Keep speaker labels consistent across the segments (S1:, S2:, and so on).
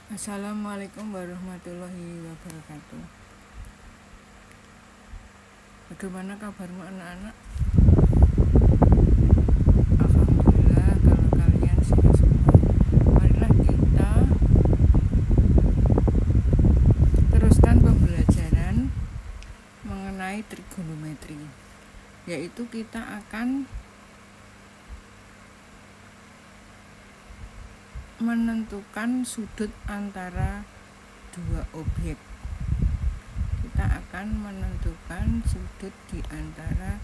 S1: Assalamualaikum warahmatullahi wabarakatuh. Bagaimana kabarmu anak-anak? Alhamdulillah kalau kalian sehat semua. Marilah kita teruskan pembelajaran mengenai trigonometri, yaitu kita akan menentukan sudut antara dua objek. Kita akan menentukan sudut di antara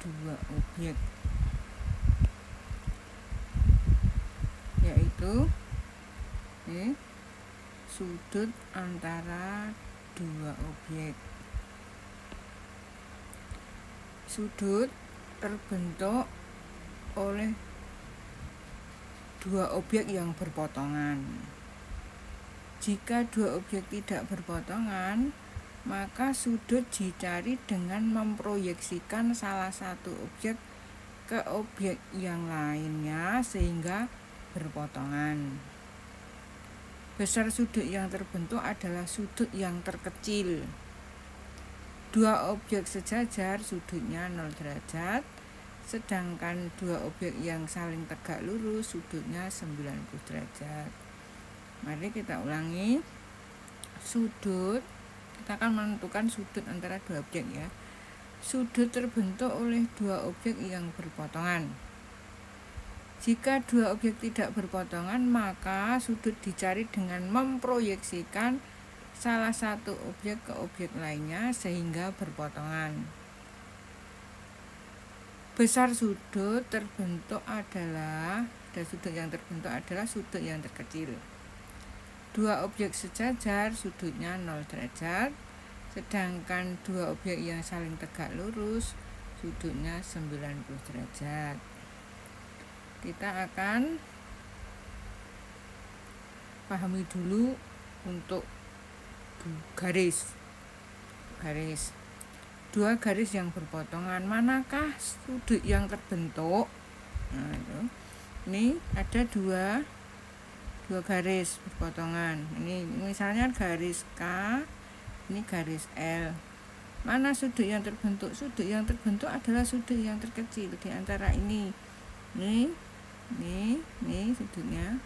S1: dua objek, yaitu sudut antara dua objek. Sudut terbentuk oleh dua objek yang berpotongan. Jika dua objek tidak berpotongan, maka sudut dicari dengan memproyeksikan salah satu objek ke objek yang lainnya sehingga berpotongan. Besar sudut yang terbentuk adalah sudut yang terkecil. Dua objek sejajar sudutnya 0 derajat, sedangkan dua objek yang saling tegak lurus sudutnya 90 derajat. Mari kita ulangi. Sudut, kita akan menentukan sudut antara dua objek ya. Sudut terbentuk oleh dua objek yang berpotongan. Jika dua objek tidak berpotongan, maka sudut dicari dengan memproyeksikan salah satu objek ke objek lainnya sehingga berpotongan. Besar sudut terbentuk adalah sudut yang terbentuk adalah sudut yang terkecil. Dua objek sejajar sudutnya 0 derajat, sedangkan dua objek yang saling tegak lurus sudutnya 90 derajat. Kita akan pahami dulu untuk garis. Dua garis yang berpotongan, manakah sudut yang terbentuk? Nah, ini ada dua garis berpotongan. Ini misalnya garis K, ini garis L. Mana sudut yang terbentuk? Sudut yang terbentuk adalah sudut yang terkecil di antara ini. Ini sudutnya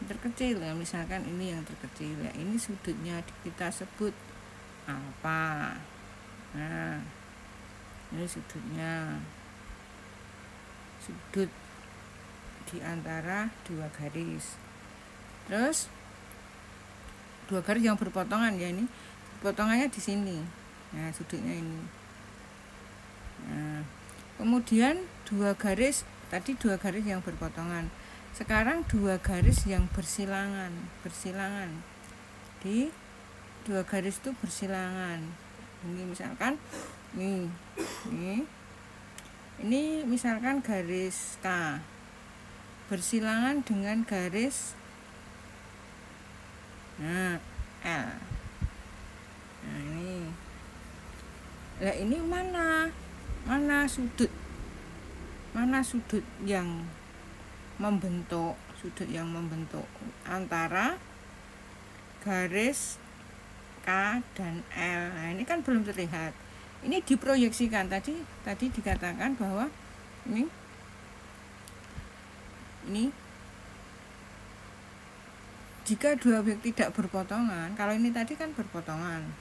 S1: terkecil ya, misalkan ini yang terkecil ya. Ini sudutnya kita sebut apa? Nah, ini sudutnya, sudut di antara dua garis. Terus dua garis yang berpotongan ya, ini potongannya di sini. Nah, sudutnya ini. Nah, kemudian dua garis, tadi dua garis yang berpotongan. Sekarang dua garis yang bersilangan. Di dua garis itu bersilangan. Ini misalkan ini misalkan garis K bersilangan dengan garis L. Nah, ini mana sudut yang membentuk antara garis K dan L. Nah, ini kan belum terlihat. Ini diproyeksikan. Tadi dikatakan bahwa ini jika dua objek tidak berpotongan, kalau ini tadi kan berpotongan.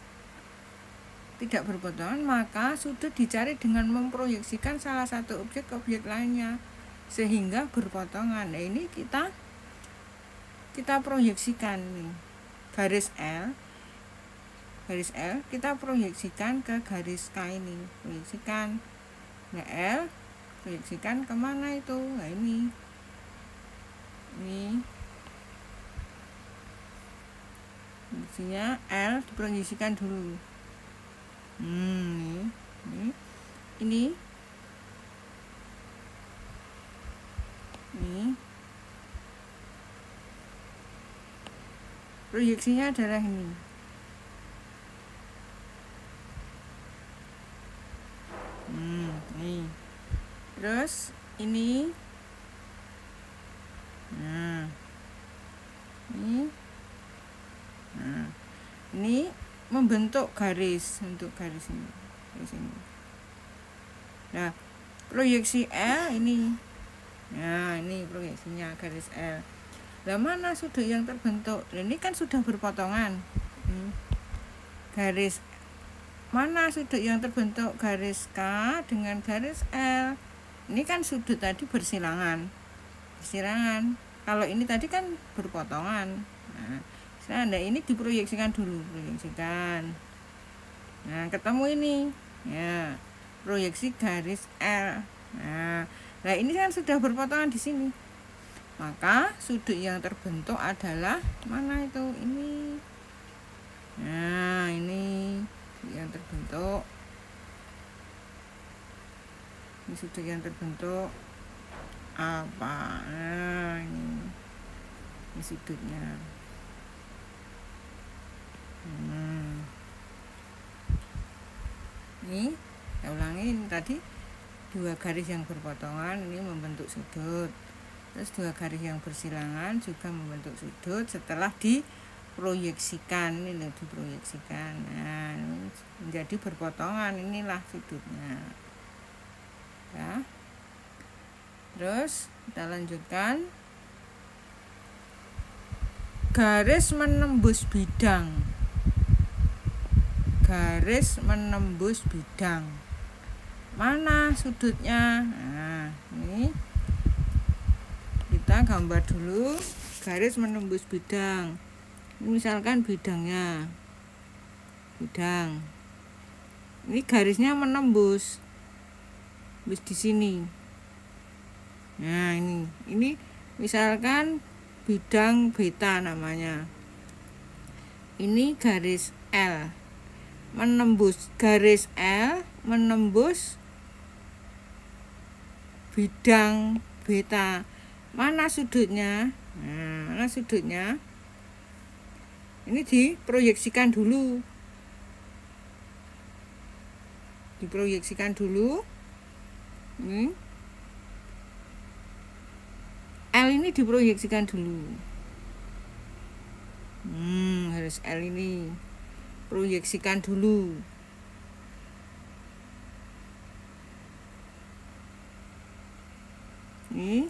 S1: Tidak berpotongan, maka sudut dicari dengan memproyeksikan salah satu objek ke objek lainnya sehingga berpotongan. Nah, ini kita proyeksikan nih. Garis L kita proyeksikan ke garis K ini. Proyeksikan. Nah, L proyeksikan kemana itu? Nah, ini isinya L diproyeksikan dulu. Ini proyeksinya adalah ini. Terus ini ini membentuk garis untuk garis ini. Nah, proyeksi L ini. Nah, ini proyeksinya garis L. Lah mana sudut yang terbentuk? Ini kan sudah berpotongan. Garis mana sudut yang terbentuk? Garis K dengan garis L. Ini kan sudut tadi bersilangan. Kalau ini tadi kan berpotongan. Nah, ini diproyeksikan dulu, Nah, ketemu ini. Ya, proyeksi garis L. Nah, ini kan sudah berpotongan di sini. Maka sudut yang terbentuk adalah mana itu? Ini. Nah, ini yang terbentuk. Ini sudut yang terbentuk apa? Nah, ini sudutnya. Ini saya ulangi, ini tadi dua garis yang berpotongan ini membentuk sudut, terus dua garis yang bersilangan juga membentuk sudut setelah diproyeksikan. Ini diproyeksikan. Nah, ini menjadi berpotongan, inilah sudutnya ya. Terus kita lanjutkan. Garis menembus bidang. Garis menembus bidang. Mana sudutnya? Nah, ini kita gambar dulu garis menembus bidang. Ini misalkan bidangnya. Bidang. Ini garisnya menembus. Di sini. Nah, ini misalkan bidang beta namanya. Ini garis L menembus, garis L menembus bidang beta. Mana sudutnya? Nah, mana sudutnya? Ini diproyeksikan dulu. Diproyeksikan dulu. Ini L ini diproyeksikan dulu. Garis L ini proyeksikan dulu. Nih.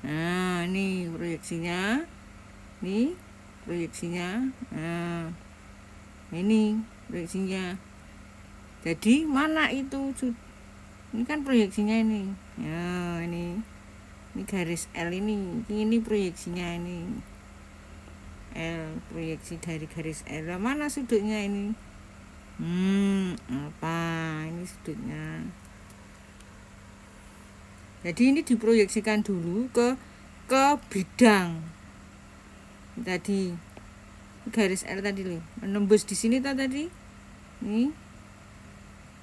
S1: Nah, ini proyeksinya. Nih, proyeksinya. Nah, ini proyeksinya. Jadi mana itu? Ini kan proyeksinya ini. Ya, ini garis L ini proyeksinya ini. L, proyeksi dari garis L. Mana sudutnya ini? Apa? Ini sudutnya. Jadi ini diproyeksikan dulu ke bidang. Tadi garis L tadi loh, menembus di sini tadi. Nih.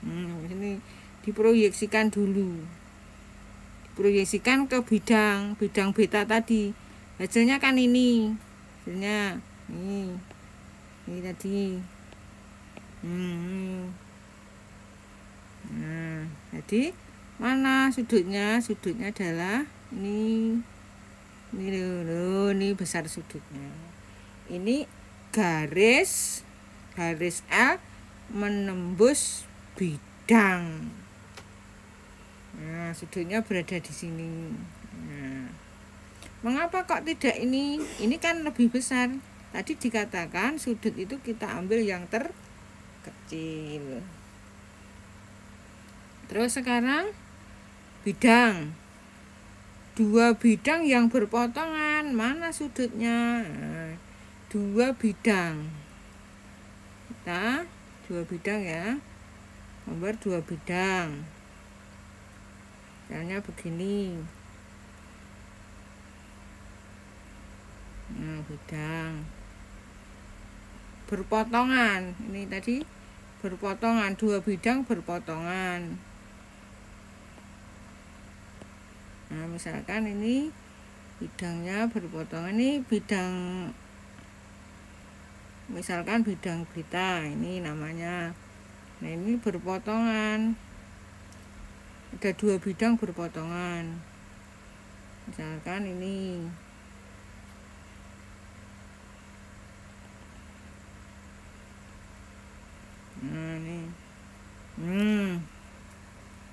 S1: Ini diproyeksikan dulu. Diproyeksikan ke bidang beta tadi. Hasilnya kan ini. Hasilnya ini tadi. Nah, jadi mana sudutnya? Sudutnya adalah ini loh, ini besar sudutnya. Ini garis L menembus bidang. Nah, sudutnya berada di sini. Nah, mengapa kok tidak ini? Ini kan lebih besar. Tadi dikatakan sudut itu kita ambil yang terkecil. Terus sekarang bidang. Dua bidang yang berpotongan. Mana sudutnya? Nah, dua bidang. Kita dua bidang ya. Gambar dua bidang. Misalnya begini. Nah, bidang berpotongan. Ini tadi berpotongan, dua bidang berpotongan. Nah, misalkan ini bidangnya berpotongan. Ini bidang, misalkan bidang beta ini namanya. Nah, ini berpotongan. Ada dua bidang berpotongan. Misalkan ini.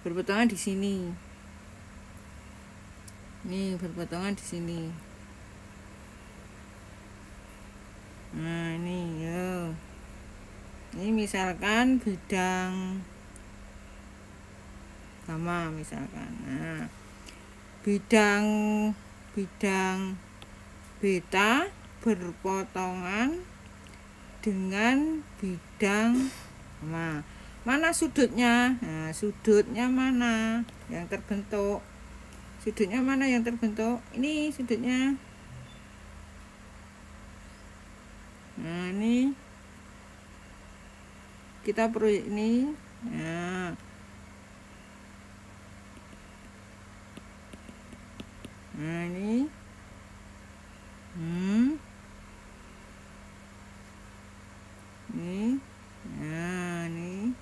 S1: berpotongan di sini. Nih berpotongan di sini. Nah ini yo. Ini misalkan bidang gamma misalkan. Nah, bidang beta berpotongan dengan bidang gamma. Mana sudutnya? Nah, sudutnya mana yang terbentuk? Sudutnya mana yang terbentuk? Ini sudutnya. Nah, ini kita proyek ini. Nah, ini. Ini. Nah, ini.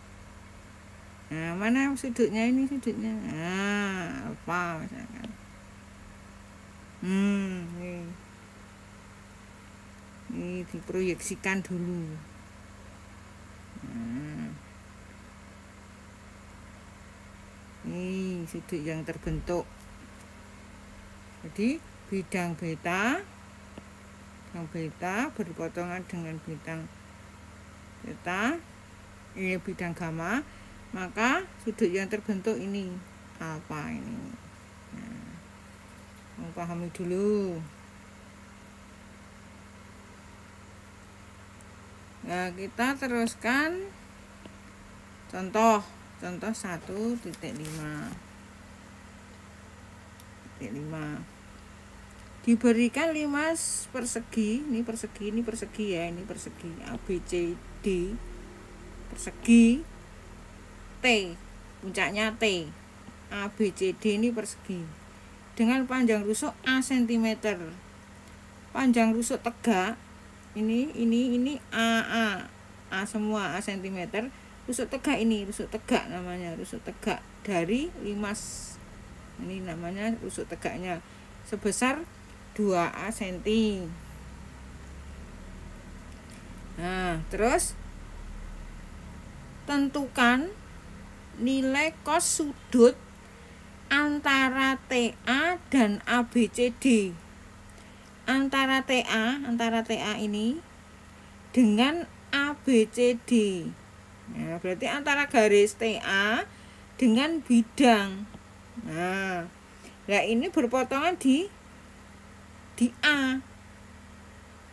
S1: Nah, mana sudutnya? Ini sudutnya. Nah, alfa misalkan. Ini diproyeksikan dulu. Nah, ini sudut yang terbentuk. Jadi bidang beta berpotongan dengan bidang beta, ini bidang gamma, maka sudut yang terbentuk ini alfa ini. Nah, pahami dulu. Nah, kita teruskan contoh 1.5. Diberikan 5 persegi, ini persegi ya, ini persegi ABCD, persegi T, puncaknya T. ABCD ini persegi dengan panjang rusuk A cm. Panjang rusuk tegak ini A semua A cm. Rusuk tegak ini, rusuk tegak namanya, rusuk tegak dari 5. Ini namanya rusuk tegaknya sebesar 2A cm. Nah, terus tentukan nilai cos sudut antara TA dan ABCD. Antara TA ini dengan ABCD. Nah, berarti antara garis TA dengan bidang. Nah, ini berpotongan di A.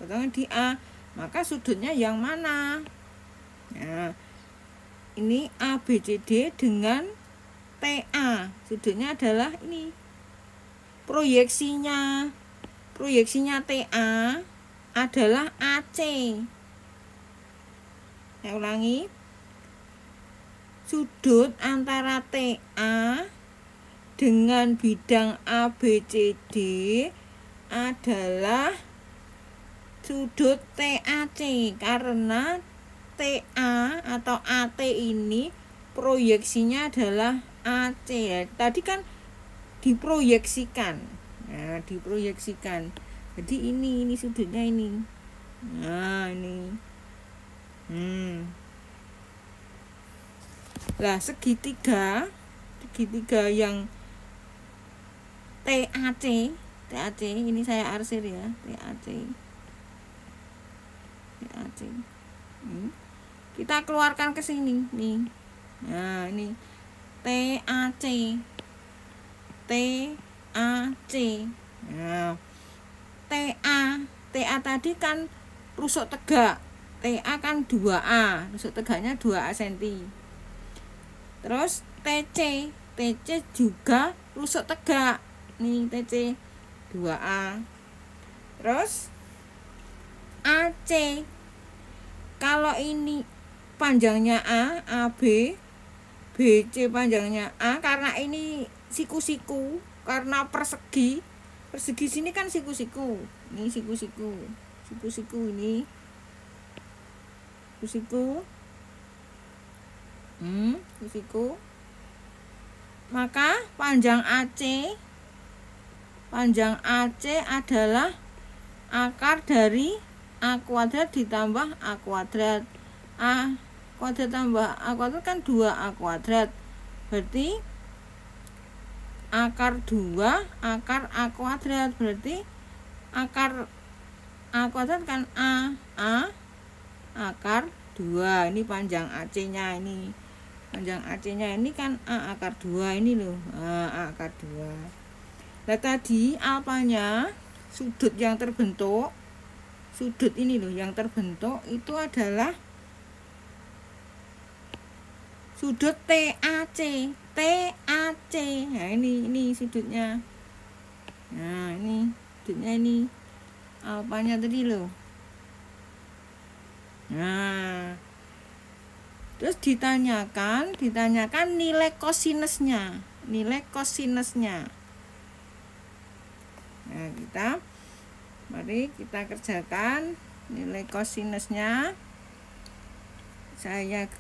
S1: Potongan di A, maka sudutnya yang mana? Nah, ini ABCD dengan TA. Sudutnya adalah ini. Proyeksinya TA adalah AC. Saya ulangi. Sudut antara TA dengan bidang ABCD adalah sudut TAC, karena TA atau AT ini proyeksinya adalah AC ya. Tadi kan diproyeksikan. Nah, diproyeksikan. Jadi ini sudutnya ini. Nah, ini. Lah, segitiga yang TAC ini saya arsir ya, TAC. Kita keluarkan ke sini nih. Nah, ini TAC. Nah, TA tadi kan rusuk tegak. TA kan 2A, rusuk tegaknya 2A cm. Terus TC juga rusuk tegak. Nih TC 2A. Terus AC, kalau ini panjangnya A, AB, BC panjangnya A, karena ini siku-siku, karena persegi sini kan siku-siku. Ini siku-siku ini. Siku. Maka panjang AC adalah akar dari A kuadrat ditambah A kuadrat. A kuadrat tambah A kuadrat kan 2A kuadrat. Berarti akar 2 akar A kuadrat. Berarti akar A kuadrat kan A akar 2. Ini panjang AC-nya ini. Panjang AC-nya ini kan A akar 2 ini loh. A akar 2. Nah, tadi alfanya sudut yang terbentuk, sudut ini loh yang terbentuk itu adalah sudut TAC. TAC. Nah, ini sudutnya. Nah, ini sudutnya ini. Alfanya tadi loh. Nah, terus ditanyakan nilai kosinusnya. Nilai kosinusnya. Nah, mari kita kerjakan nilai kosinusnya. Saya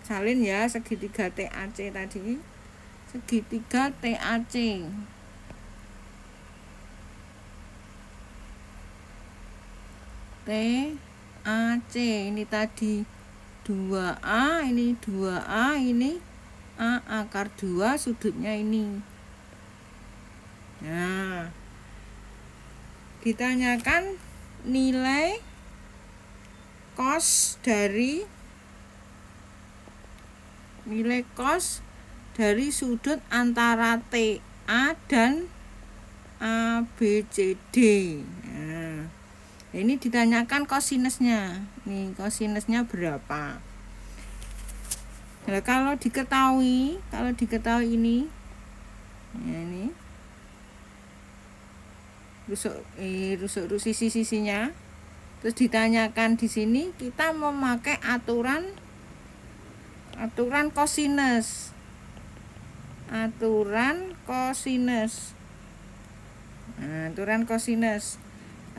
S1: salin ya segitiga TAC tadi. Segitiga TAC. TAC ini tadi 2A, ini 2A, ini A akar 2, sudutnya ini. Nah, ditanyakan nilai cos dari sudut antara TA dan ABCD. Nah, ini ditanyakan kosinusnya. Nih, kosinusnya berapa? Nah, kalau diketahui ini, ya ini rusuk sisi-sisinya. Terus ditanyakan di sini kita memakai aturan kosinus. Aturan kosinus. Nah, aturan kosinus.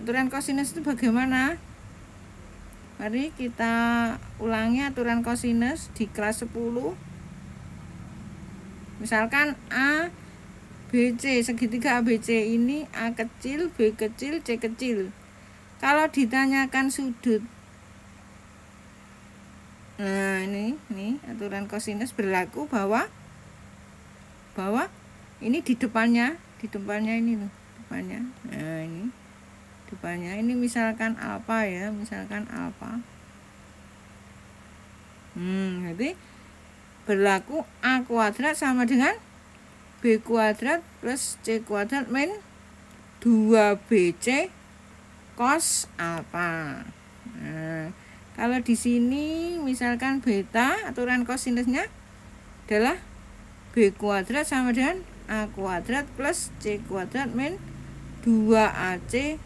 S1: Aturan kosinus itu bagaimana? Mari kita ulangi aturan kosinus di kelas 10. Misalkan A, B, C, segitiga ABC ini A kecil, B kecil, C kecil. Kalau ditanyakan sudut, nah ini aturan kosinus berlaku bahwa ini di depannya ini loh, depannya. Nah, ini depannya ini misalkan alfa ya, misalkan alfa. Jadi berlaku A kuadrat sama dengan B kuadrat plus C kuadrat min 2BC cos alfa. Nah, kalau di sini misalkan beta, aturan kosinusnya adalah B kuadrat sama dengan A kuadrat plus C kuadrat min 2AC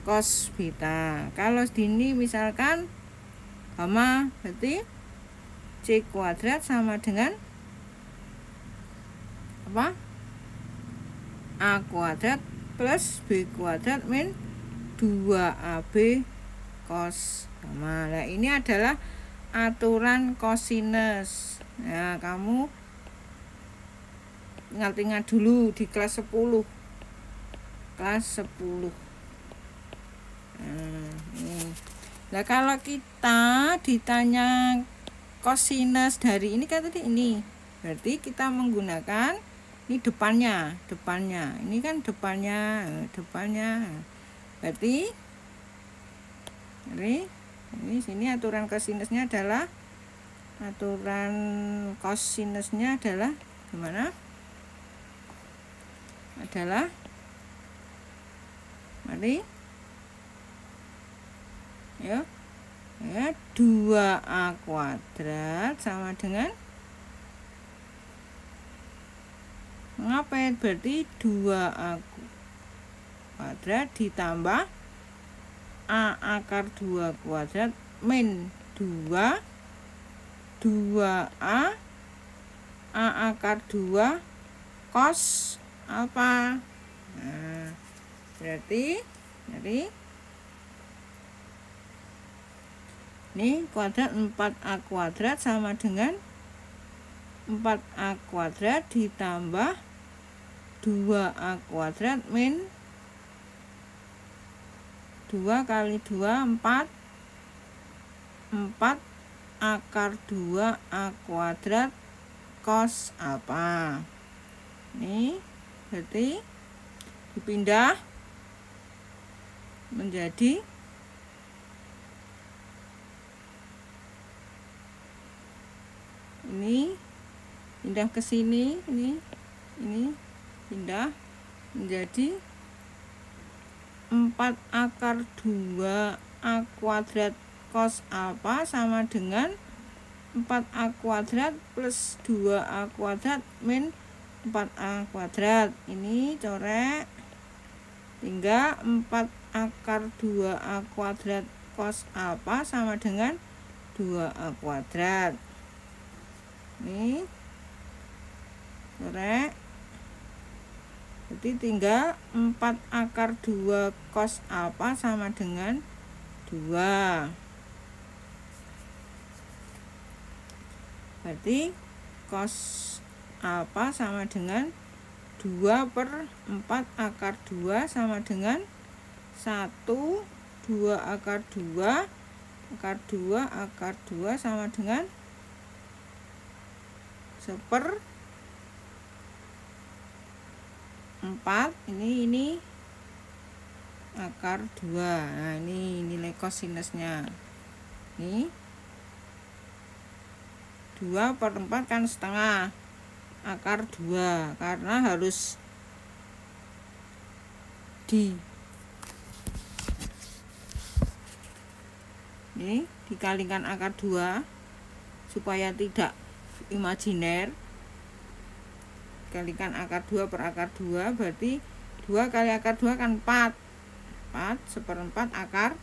S1: cos beta. Kalau sini misalkan gamma, berarti C kuadrat sama dengan apa? A kuadrat plus B kuadrat min 2AB cos gamma. Nah, ini adalah aturan kosinus. Nah, kamu ingat dulu di kelas 10. Kelas 10. Nah, kalau kita ditanya kosinus dari ini kan tadi ini, berarti kita menggunakan ini depannya. Ini kan depannya. Berarti ini sini aturan kosinusnya adalah gimana? Adalah mari ya 2A kuadrat sama dengan ngapain? Berarti 2A kuadrat ditambah A akar 2 kuadrat min 2A A akar 2 cos alfa. Nah, berarti ini kuadrat 4A kuadrat sama dengan 4A kuadrat ditambah 2A kuadrat min 2 kali 2 4 akar 2A kuadrat cos alfa. Ini berarti dipindah menjadi ini, pindah ke sini, ini pindah menjadi 4 akar 2a² cos alfa sama dengan 4a² plus 2a² min 4a². Ini corek, tinggal 4 akar 2a² cos alfa sama dengan 2a². Ini corek, jadi tinggal 4 akar 2 cos alfa sama dengan 2. Berarti cos alfa sama dengan 2/4 akar 2 sama dengan 1, 2 akar 2 akar 2 sama dengan 1/4. Ini akar 2. Nah, ini nilai kosinusnya. Ini 2/4 kan setengah akar 2, karena harus ini dikalikan akar 2 supaya tidak imajiner. Kalikan akar 2 per akar 2, berarti 2 kali akar 2 kan 4. 4/4 akar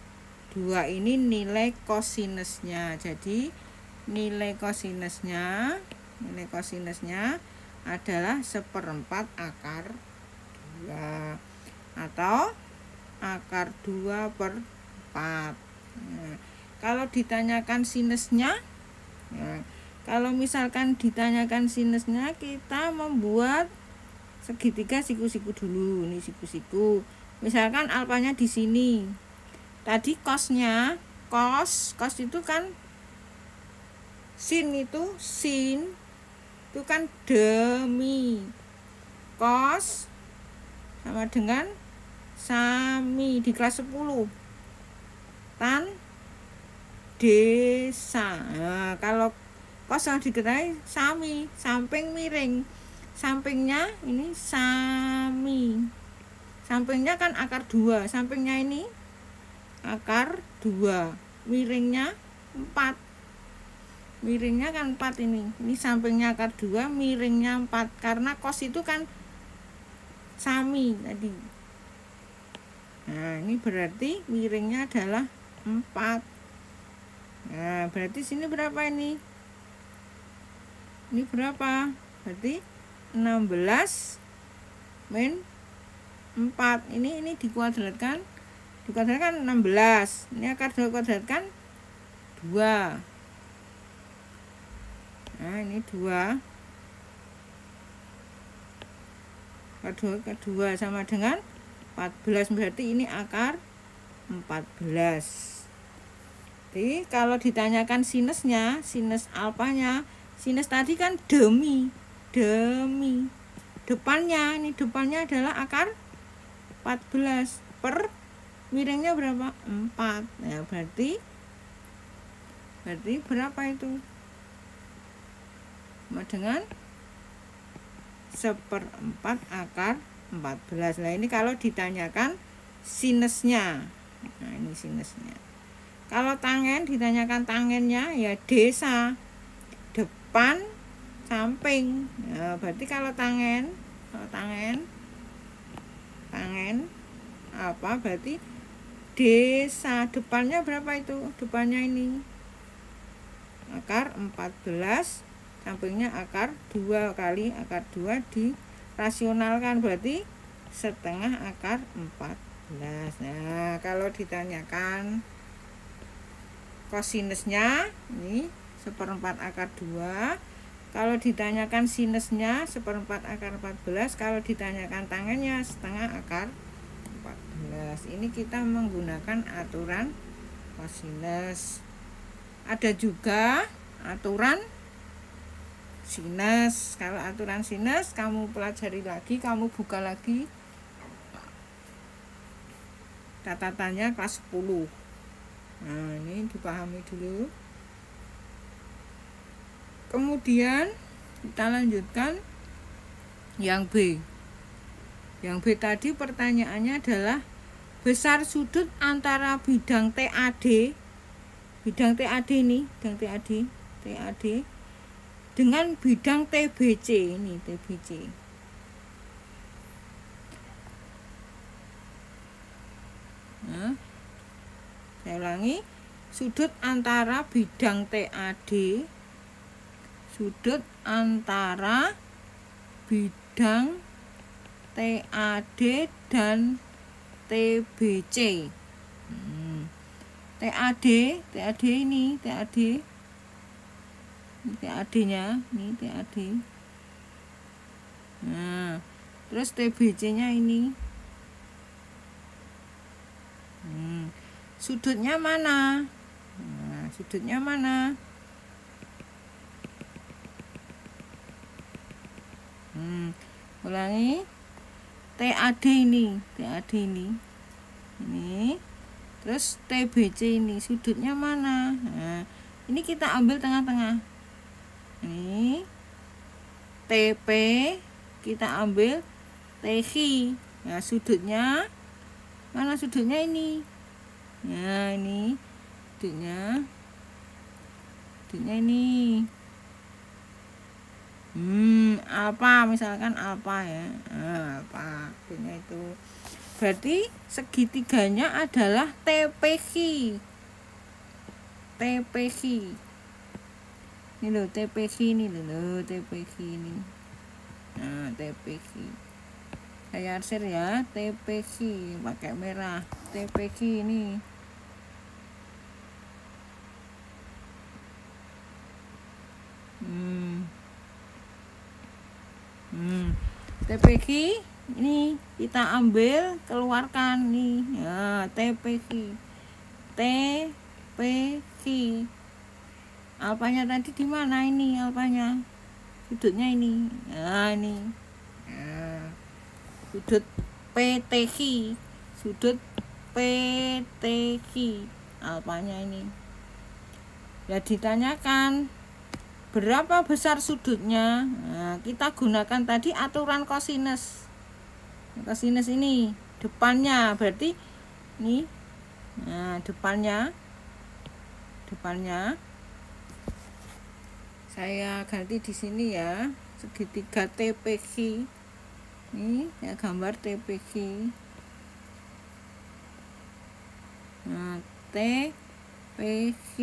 S1: 2. Ini nilai kosinusnya. Jadi nilai kosinusnya adalah 1/4 akar 2 atau akar 2/4. Nah, kalau ditanyakan sinusnya, nah, kalau misalkan ditanyakan sinusnya, kita membuat segitiga siku-siku dulu. Ini siku-siku. Misalkan alfanya di sini. Tadi cosnya, cos itu kan sin itu kan demi. Cos sama dengan sami di kelas 10. Tan desa. Nah, kalau cos yang diketahui sami, samping miring. Sampingnya ini sami. Sampingnya kan akar 2, sampingnya ini akar 2. Miringnya 4. Miringnya kan 4 ini. Ini sampingnya akar 2, miringnya 4. Karena cos itu kan sami tadi. Nah, ini berarti miringnya adalah 4. Nah, berarti sini berapa ini? Ini berapa? Berarti 16 min 4. Ini dikuadratkan. Dikuadratkan 16. Ini akar 2 kuadratkan 2. Nah, ini 2. Akar 2 sama dengan 14. Berarti ini akar 14. Jadi kalau ditanyakan sinusnya, sinus alfanya, sinus tadi kan demi. Depannya, ini depannya adalah akar 14 per miringnya berapa? 4. Nah, berarti berapa itu? Sama dengan 1/4 akar 14. Nah, ini kalau ditanyakan sinusnya. Nah, ini sinusnya. Kalau tangen, ditanyakan tangennya ya desa. Depan, samping. Nah, berarti kalau tangen apa? Berarti desa. Depannya berapa itu? Depannya ini akar 14, sampingnya akar 2 kali akar 2 dirasionalkan, berarti setengah akar 14. Nah, kalau ditanyakan kosinusnya ini 1/4 akar 2. Kalau ditanyakan sinusnya 1/4 akar 14. Kalau ditanyakan tangennya setengah akar 14. Ini kita menggunakan aturan kosinus. Ada juga aturan sinus. Kalau aturan sinus kamu pelajari lagi, kamu buka lagi catatannya kelas 10. Nah, ini dipahami dulu. Kemudian kita lanjutkan yang B. Yang B tadi pertanyaannya adalah besar sudut antara bidang TAD ini, bidang TAD dengan bidang TBC ini, TBC. Nah, saya ulangi, sudut antara bidang TAD, sudut antara bidang TAD dan TBC. TAD ini, TAD-nya, ini TAD. Nah, terus TBC-nya ini. Sudutnya mana? Nah, sudutnya mana? Ulangi. TAD ini. Ini. Terus TBC ini, sudutnya mana? Nah, ini kita ambil tengah-tengah. Ini TP, kita ambil TH. Nah, sudutnya mana? Sudutnya ini. Nah, ini sudutnya ini. Alfa, misalkan alfa ya. Nah, alfa sudutnya itu. Berarti segitiganya adalah TPQ. Ini loh, TPQ ini loh, TPQ ini. Nah, TPQ. Saya arsir ya, TPQ pakai merah. TPQ ini. TPQ ini kita ambil, keluarkan nih. Ya, TPQ. Alfanya tadi di mana ini alfanya? Sudutnya ini. Nah, ini. Nah, sudut PTQ. Sudut PTQ. Alfanya ini. Ya, ditanyakan berapa besar sudutnya. Nah, kita gunakan tadi aturan kosinus. Kosinus ini depannya, berarti ini. Nah, depannya saya ganti di sini ya, segitiga TPQ. Ini ya gambar TPQ. Nah, TPQ.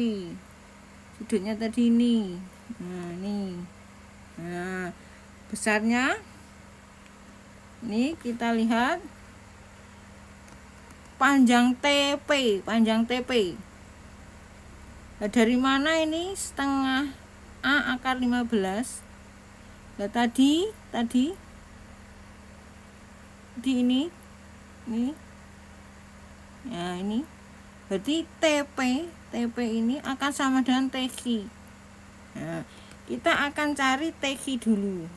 S1: Sudutnya tadi ini. Nah, ini. Nah, besarnya ini kita lihat panjang TP. Nah, dari mana ini? Setengah A akar 15. Nah, tadi ini. Ya, ini. Berarti TP ini akan sama dengan TQ. Nah, kita akan cari TQ dulu.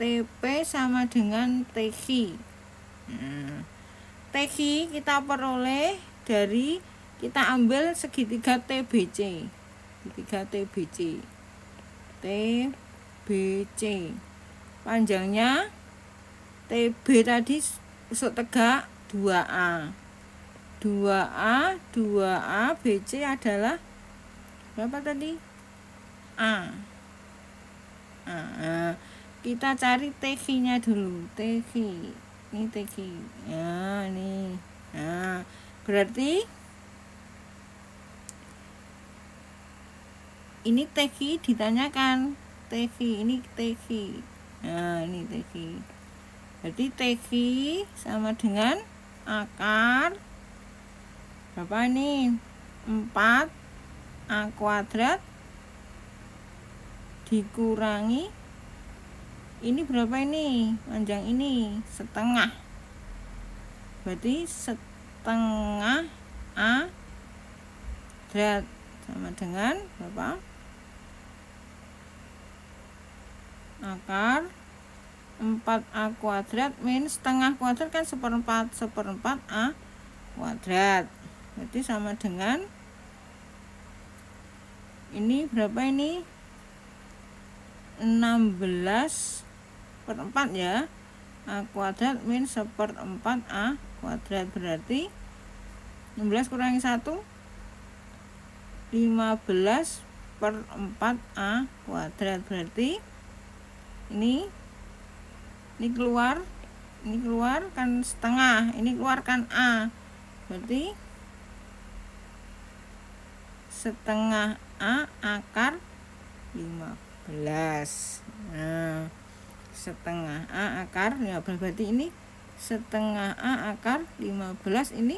S1: TP sama dengan TQ. Nah, TQ kita peroleh dari kita ambil segitiga TBC. TBC. Panjangnya TB tadi usuk tegak 2A. 2A BC adalah berapa tadi? A. Kita cari TQ-nya dulu. TQ. Ini TQ. Ya, ini. Nah, berarti ini TQ ditanyakan. TQ ini TQ. Nah, ini TQ. Berarti TQ sama dengan akar berapa ini? 4A kuadrat dikurangi ini berapa ini? Panjang ini setengah. Berarti setengah A kuadrat sama dengan berapa? akar 4A kuadrat min setengah kuadrat kan seperempat A kuadrat. Berarti sama dengan ini berapa ini? 16/4 ya. A kuadrat min seperempat A kuadrat, berarti 16 kurangi 1 15/4 A kuadrat. Berarti ini keluar kan setengah, ini keluarkan A, berarti setengah A akar 15. Nah, setengah A akar 15, berarti ini setengah A akar 15, ini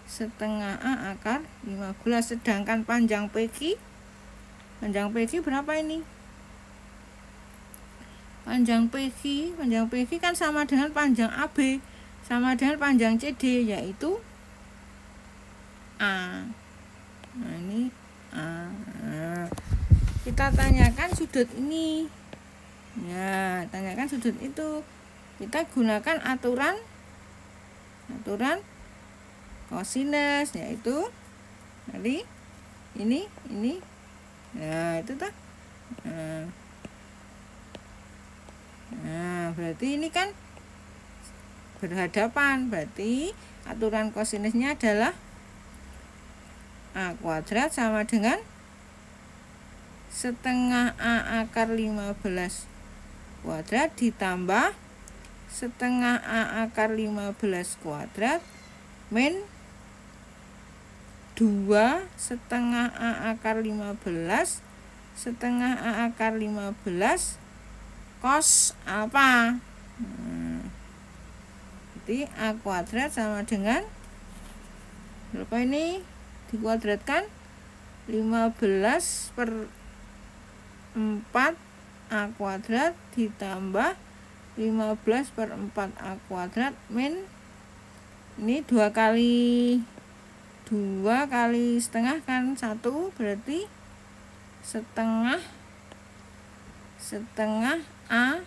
S1: setengah A akar 15. Sedangkan panjang PQ berapa ini? Panjang PQ kan sama dengan panjang AB sama dengan panjang CD, yaitu A. Nah, ini A. Nah, kita tanyakan sudut ini. Ya, tanyakan sudut itu. Kita gunakan aturan kosinus, yaitu tadi ini. Nah, itu tuh. Nah, berarti ini kan berhadapan, berarti aturan kosinusnya adalah A kuadrat sama dengan setengah A akar 15 kuadrat ditambah setengah A akar 15 kuadrat min 2 setengah A akar 15 setengah A akar 15 cos alfa. Jadi A kuadrat sama dengan berapa ini? Dikuadratkan 15/4 A kuadrat ditambah 15/4 A kuadrat min ini 2 kali setengah kan 1, berarti setengah A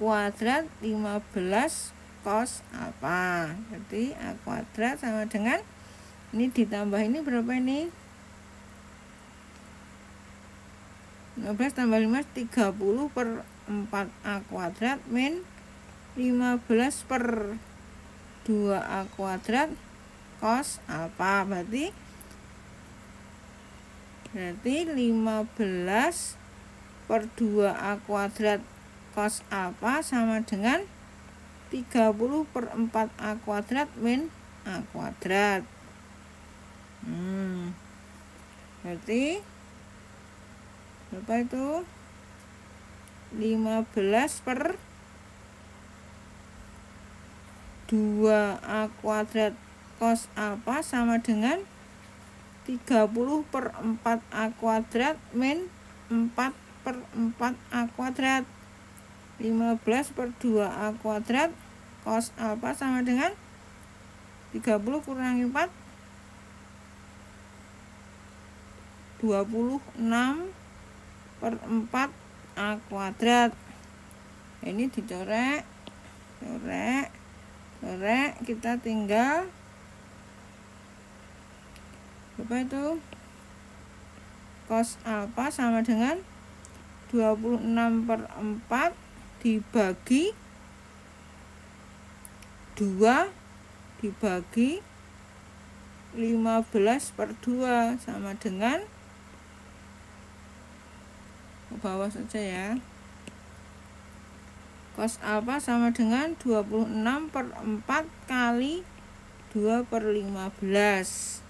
S1: kuadrat 15 cos alfa. Berarti A kuadrat sama dengan ini ditambah ini berapa ini? 15 tambah 5 30/4 A kuadrat min 15/2 A kuadrat cos alfa. Berarti 15/2 A kuadrat cos alfa sama dengan 30/4 A kuadrat min A kuadrat. Berarti berapa itu? 15/2 A kuadrat cos alfa sama dengan 30/4 A kuadrat min 4/4 A kuadrat. 15/2 A kuadrat cos alfa sama dengan 30 kurangi 4 26/4 A kuadrat. Ini dicorek, kita tinggal berapa itu? Cos alfa sama dengan 26/4 dibagi 2 dibagi 15/2 sama dengan ke bawah saja ya. Cos alfa sama dengan 26/4 kali 2/15.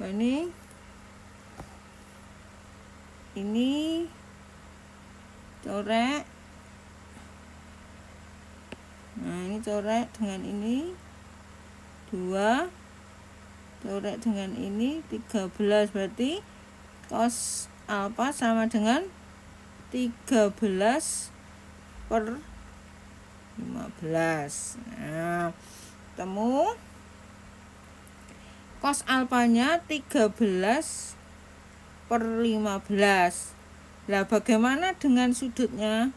S1: Nah, ini corek. Nah, ini corek dengan ini 2, corek dengan ini 13, berarti cos alfa sama dengan 13/15. Nah, ketemu cos alfanya 13/15 2/15. Nah, bagaimana dengan sudutnya?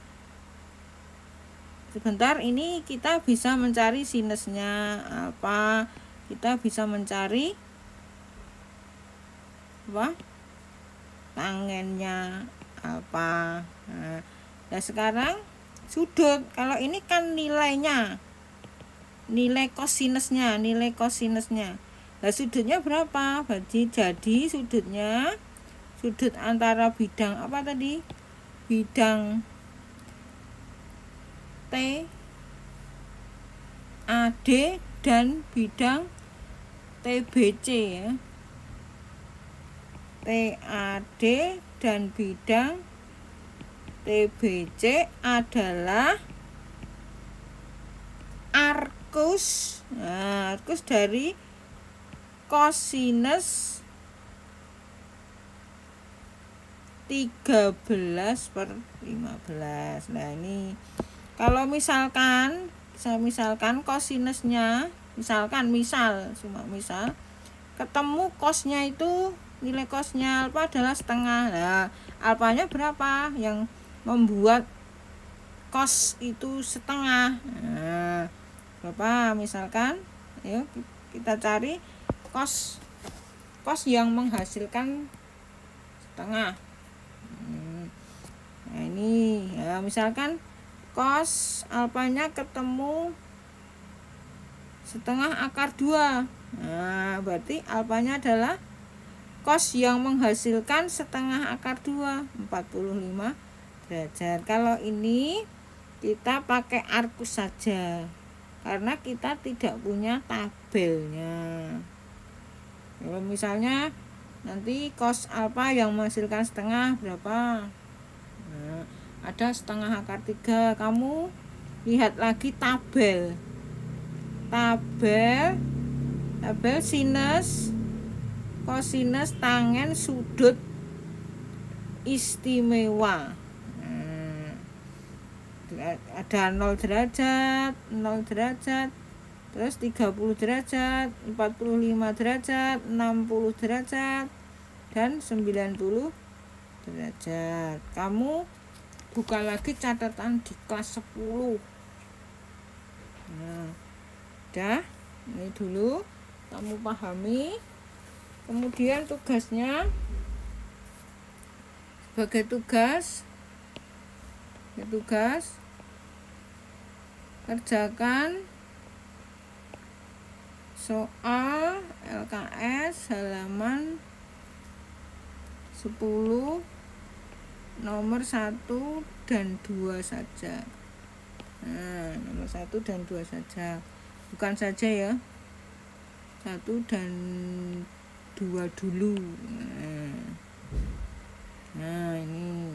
S1: Sebentar, ini kita bisa mencari sinusnya apa? Kita bisa mencari apa? Tangennya apa? Nah, sekarang sudut. Kalau ini kan nilainya, nilai kosinusnya. Nah, sudutnya berapa? Jadi sudutnya, sudut antara bidang apa tadi? Bidang TAD dan bidang TBC ya. TAD dan bidang TBC adalah arkus. Nah, arkus dari kosinus 13/15. Nah, ini kalau misalkan kosinusnya, misal ketemu kosnya itu, nilai kosnya alfa adalah setengah. Nah, alfanya berapa yang membuat kos itu setengah? Nah, berapa? Misalkan yuk kita cari kos yang menghasilkan setengah. Nah, ini ya, misalkan kos alfanya ketemu setengah akar 2. Nah, berarti alfanya adalah kos yang menghasilkan setengah akar 2, 45 derajat. Kalau ini kita pakai arkus saja, karena kita tidak punya tabelnya. Kalau misalnya nanti kos alfa yang menghasilkan setengah berapa? Nah, ada setengah akar 3. Kamu lihat lagi tabel sinus, kosinus, tangen, sudut istimewa. Ada 0 derajat, terus 30 derajat, 45 derajat, 60 derajat, dan 90 derajat. Kamu buka lagi catatan di kelas 10. Nah, udah, ini dulu kamu pahami. Kemudian tugasnya, sebagai tugas kerjakan soal LKS halaman 10 nomor 1 dan 2 saja. Nah, nomor 1 dan 2 saja, bukan saja ya, 1 dan 2 dulu. Nah, ini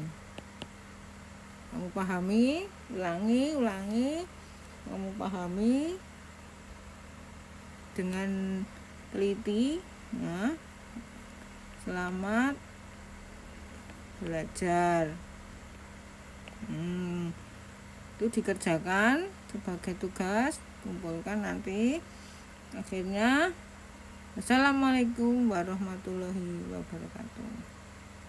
S1: kamu pahami, ulangi, kamu pahami dengan teliti. Nah, selamat belajar. Itu dikerjakan sebagai tugas, kumpulkan nanti. Akhirnya, assalamualaikum warahmatullahi wabarakatuh.